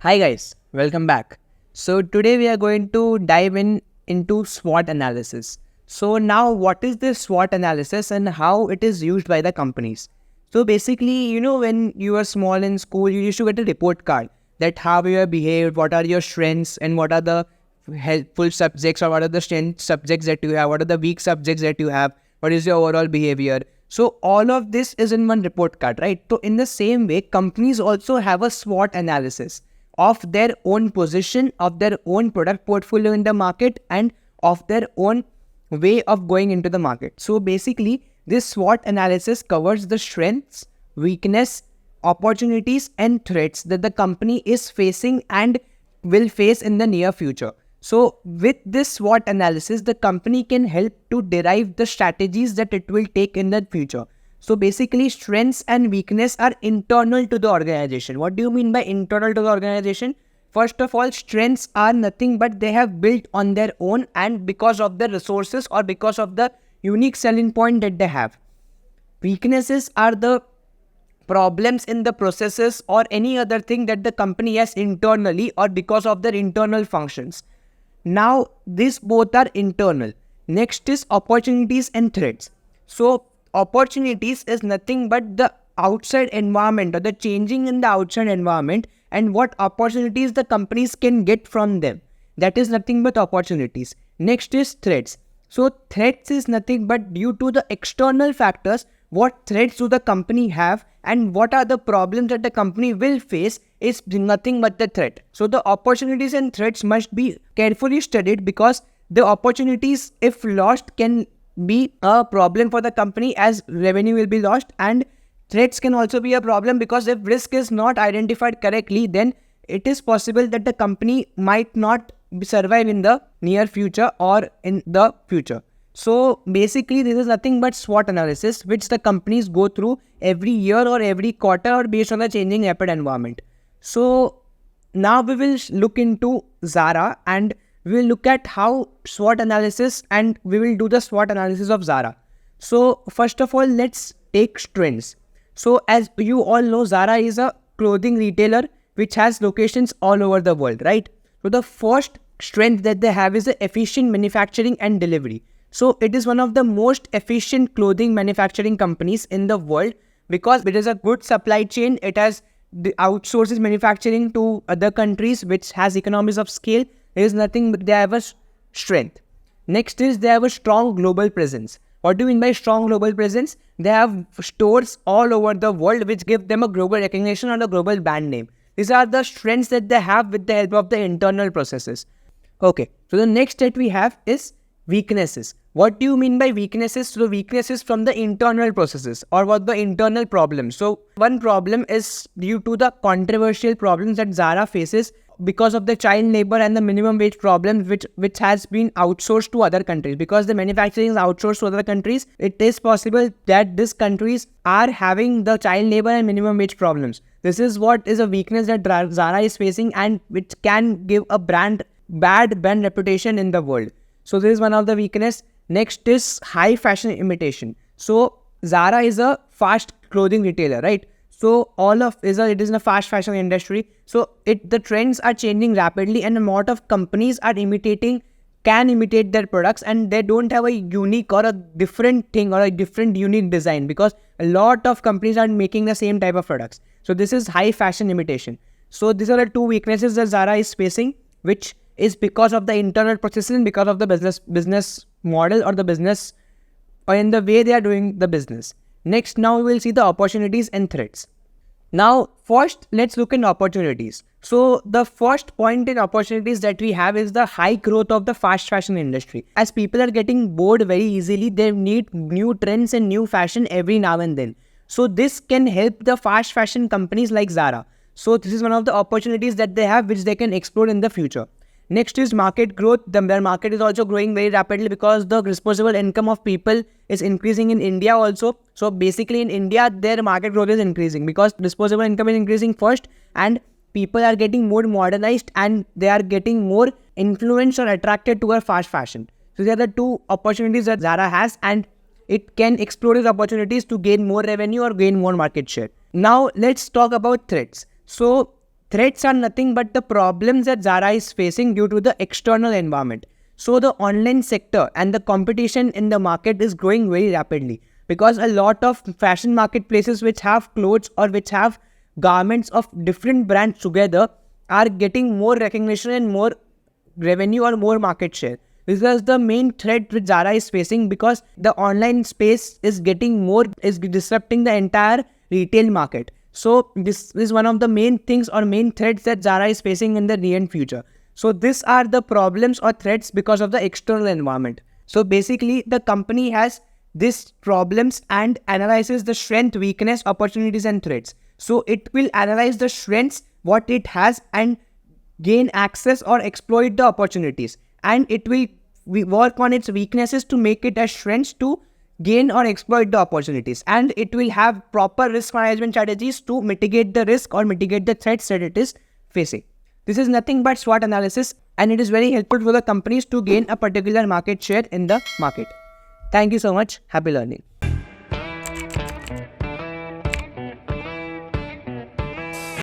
Hi guys, welcome back. So today we are going to dive into SWOT analysis. So now what is this SWOT analysis and how it is used by the companies? So basically, when you were small in school, you used to get a report card that how you have behaved, what are your strengths and what are the helpful subjects or what are the strength subjects that you have, what are the weak subjects that you have, what is your overall behavior. So all of this is in one report card, right? So in the same way, companies also have a SWOT analysis of their own position, of their own product portfolio in the market, and of their own way of going into the market. So basically, this SWOT analysis covers the strengths, weakness, opportunities, and threats that the company is facing and will face in the near future. So with this SWOT analysis, the company can help to derive the strategies that it will take in the future. So basically, strengths and weakness are internal to the organization. What do you mean by internal to the organization? First of all, strengths are nothing but they have built on their own and because of the resources or because of the unique selling point that they have. Weaknesses are the problems in the processes or any other thing that the company has internally or because of their internal functions. Now, these both are internal. Next is opportunities and threats. So, opportunities is nothing but the outside environment or the changing in the outside environment and what opportunities the companies can get from them. That is nothing but opportunities. Next is threats. So, threats is nothing but due to the external factors, what threats do the company have and what are the problems that the company will face is nothing but the threat. So the opportunities and threats must be carefully studied because the opportunities, if lost, can be a problem for the company as revenue will be lost, and threats can also be a problem because if risk is not identified correctly, then it is possible that the company might not survive in the near future or in the future. So basically, this is nothing but SWOT analysis which the companies go through every year or every quarter or based on the changing rapid environment. So now we will look into Zara and we will look at how SWOT analysis and we will do the SWOT analysis of Zara. So first of all, let's take trends. So as you all know, Zara is a clothing retailer which has locations all over the world, right? So the first strength that they have is the efficient manufacturing and delivery. So it is one of the most efficient clothing manufacturing companies in the world because it is a good supply chain. It has the outsources manufacturing to other countries which has economies of scale. There is nothing but they have a strength. Next is they have a strong global presence. What do you mean by strong global presence? They have stores all over the world which give them a global recognition or a global brand name. These are the strengths that they have with the help of the internal processes. Okay, so the next that we have is weaknesses. What do you mean by weaknesses? So the weaknesses from the internal processes or what the internal problems. So one problem is due to the controversial problems that Zara faces because of the child labor and the minimum wage problems which has been outsourced to other countries. Because the manufacturing is outsourced to other countries, it is possible that these countries are having the child labor and minimum wage problems. This is what is a weakness that Zara is facing and which can give a bad brand reputation in the world. So this is one of the weakness. Next is high fashion imitation. So Zara is a fast clothing retailer, right? So it is in a fast fashion industry. So the trends are changing rapidly and a lot of companies are can imitate their products and they don't have a unique or a different thing or a different unique design because a lot of companies are making the same type of products. So this is high fashion imitation. So these are the two weaknesses that Zara is facing, which is because of the internal processes and because of the business model or the business or in the way they are doing the business. Next, now we will see the opportunities and threats. Now, first, let's look at opportunities. So the first point in opportunities that we have is the high growth of the fast fashion industry. As people are getting bored very easily, they need new trends and new fashion every now and then. So this can help the fast fashion companies like Zara. So this is one of the opportunities that they have which they can explore in the future. Next is market growth. Their market is also growing very rapidly because the disposable income of people is increasing in India also. So basically in India, their market growth is increasing because disposable income is increasing first and people are getting more modernized and they are getting more influenced or attracted toward fast fashion. So these are the two opportunities that Zara has and it can explore these opportunities to gain more revenue or gain more market share. Now let's talk about threats. So threats are nothing but the problems that Zara is facing due to the external environment. So the online sector and the competition in the market is growing very rapidly, because a lot of fashion marketplaces which have clothes or which have garments of different brands together are getting more recognition and more revenue or more market share. This is the main threat which Zara is facing, because the online space is disrupting the entire retail market. So this is one of the main things or main threats that Zara is facing in the near future. So these are the problems or threats because of the external environment. So basically the company has these problems and analyzes the strength, weakness, opportunities and threats. So it will analyze the strengths, what it has, and gain access or exploit the opportunities. And it will work on its weaknesses to make it as strengths to gain or exploit the opportunities. And it will have proper risk management strategies to mitigate the risk or mitigate the threats that it is facing. This is nothing but SWOT analysis, and it is very helpful for the companies to gain a particular market share in the market. Thank you so much. Happy learning.